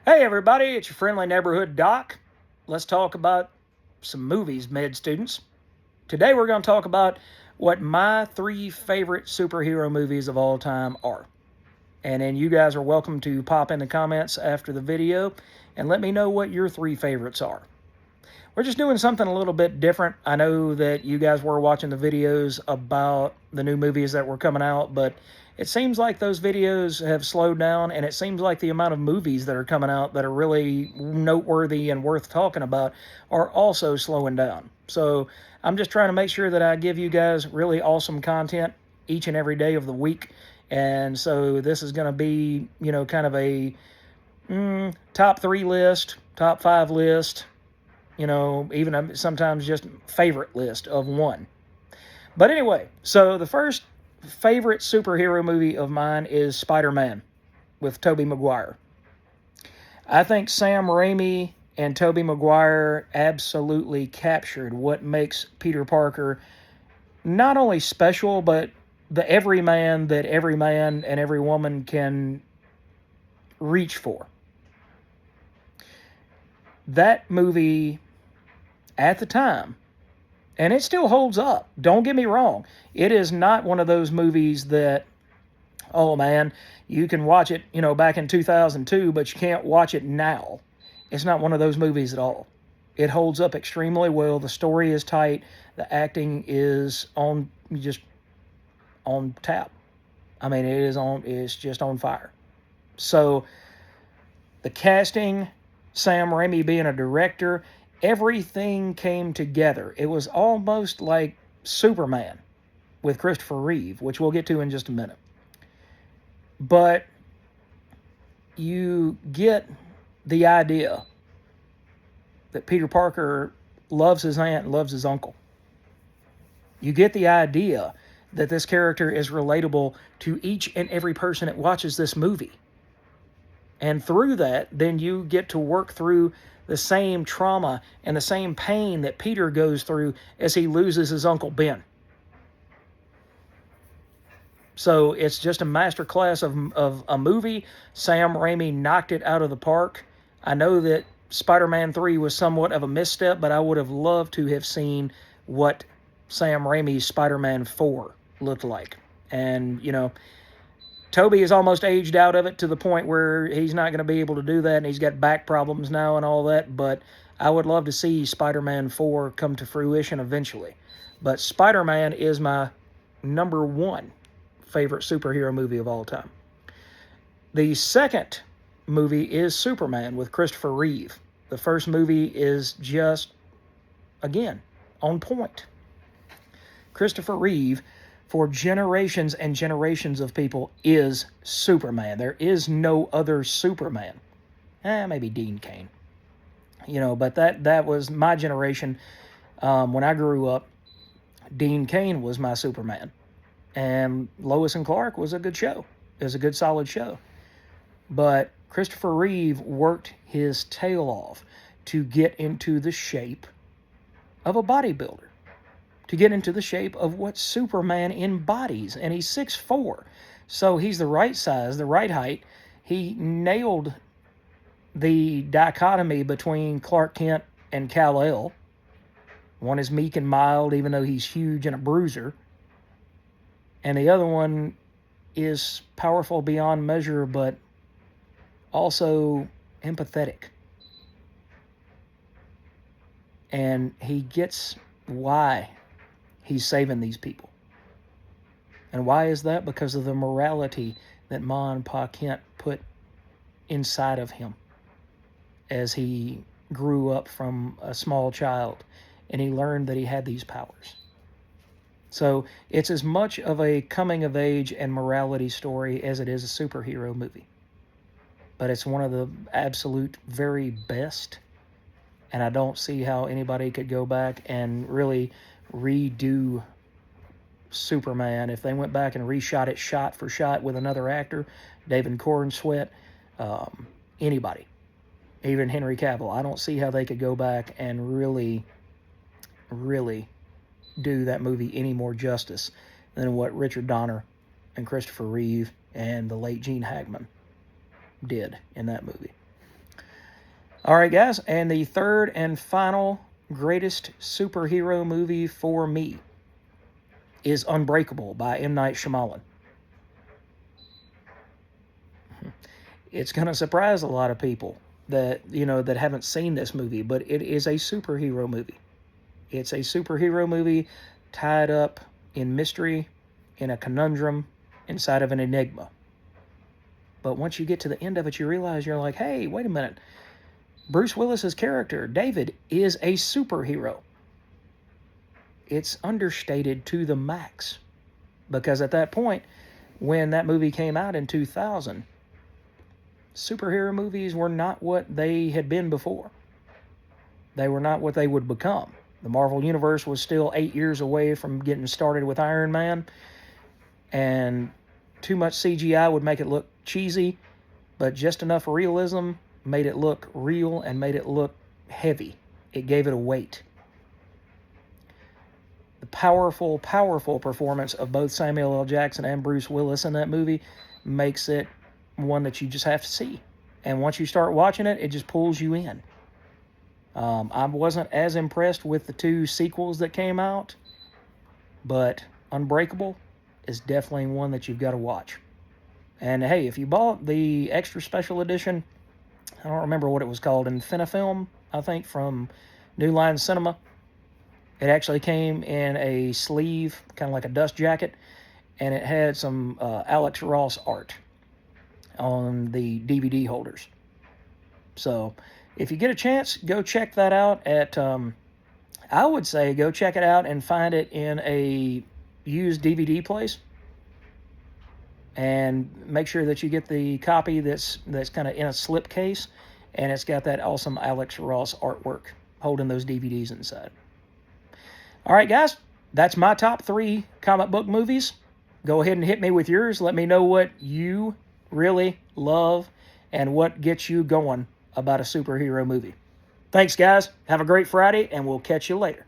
Hey everybody, it's your friendly neighborhood doc. Let's talk about some movies, med students. Today we're going to talk about what my three favorite superhero movies of all time are. And then you guys are welcome to pop in the comments after the video and let me know what your three favorites are. We're just doing something a little bit different. I know that you guys were watching the videos about the new movies that were coming out, but it seems like those videos have slowed down, and it seems like the amount of movies that are coming out that are really noteworthy and worth talking about are also slowing down. So I'm just trying to make sure that I give you guys really awesome content each and every day of the week. And so this is going to be, kind of a top three list, top five list, even sometimes just favorite list of one. But anyway, so the first favorite superhero movie of mine is Spider-Man with Tobey Maguire. I think Sam Raimi and Tobey Maguire absolutely captured what makes Peter Parker not only special, but the everyman that every man and every woman can reach for. That movie at the time, and it still holds up. Don't get me wrong. It is not one of those movies that, oh man, you can watch it, back in 2002, but you can't watch it now. It's not one of those movies at all. It holds up extremely well. The story is tight. The acting is just on tap. I mean, it's just on fire. So the casting, Sam Raimi being a director, everything came together. It was almost like Superman with Christopher Reeve, which we'll get to in just a minute. But you get the idea that Peter Parker loves his aunt and loves his uncle. You get the idea that this character is relatable to each and every person that watches this movie. And through that, then you get to work through the same trauma and the same pain that Peter goes through as he loses his Uncle Ben. So it's just a masterclass of a movie. Sam Raimi knocked it out of the park. I know that Spider-Man 3 was somewhat of a misstep, but I would have loved to have seen what Sam Raimi's Spider-Man 4 looked like. And, Tobey is almost aged out of it to the point where he's not going to be able to do that, and he's got back problems now and all that, but I would love to see Spider-Man 4 come to fruition eventually. But Spider-Man is my number one favorite superhero movie of all time. The second movie is Superman with Christopher Reeve. The first movie is just, again, on point. Christopher Reeve, for generations and generations of people, is Superman. There is no other Superman. Maybe Dean Cain. But that was my generation. When I grew up, Dean Cain was my Superman. And Lois and Clark was a good show. It was a good, solid show. But Christopher Reeve worked his tail off to get into the shape of a bodybuilder, to get into the shape of what Superman embodies. And he's 6'4", so he's the right size, the right height. He nailed the dichotomy between Clark Kent and Kal-El. One is meek and mild, even though he's huge and a bruiser. And the other one is powerful beyond measure, but also empathetic. And he gets why he's saving these people. And why is that? Because of the morality that Ma and Pa Kent put inside of him as he grew up from a small child and he learned that he had these powers. So it's as much of a coming of age and morality story as it is a superhero movie. But it's one of the absolute very best. And I don't see how anybody could go back and really redo Superman. If they went back and reshot it shot for shot with another actor, David Cornsweet, anybody, even Henry Cavill, I don't see how they could go back and really do that movie any more justice than what Richard Donner and Christopher Reeve and the late Gene Hackman did in that movie. All right, guys, and the third and final greatest superhero movie for me is Unbreakable by M. Night Shyamalan. It's going to surprise a lot of people that, that haven't seen this movie, but it is a superhero movie. It's a superhero movie tied up in mystery, in a conundrum, inside of an enigma. But once you get to the end of it, you realize you're like, hey, wait a minute. Bruce Willis's character, David, is a superhero. It's understated to the max. Because at that point, when that movie came out in 2000, superhero movies were not what they had been before. They were not what they would become. The Marvel Universe was still 8 years away from getting started with Iron Man, and too much CGI would make it look cheesy, but just enough realism made it look real and made it look heavy. It gave it a weight. The powerful, powerful performance of both Samuel L. Jackson and Bruce Willis in that movie makes it one that you just have to see. And once you start watching it, it just pulls you in. I wasn't as impressed with the two sequels that came out, but Unbreakable is definitely one that you've got to watch. And hey, if you bought the extra special edition, I don't remember what it was called, Infinifilm, I think, from New Line Cinema. It actually came in a sleeve, kind of like a dust jacket, and it had some Alex Ross art on the DVD holders. So if you get a chance, go check that out at, I would say go check it out and find it in a used DVD place. And make sure that you get the copy that's kind of in a slip case, and it's got that awesome Alex Ross artwork holding those DVDs inside. All right, guys, that's my top 3 comic book movies. Go ahead and hit me with yours. Let me know what you really love and what gets you going about a superhero movie. Thanks, guys. Have a great Friday, and we'll catch you later.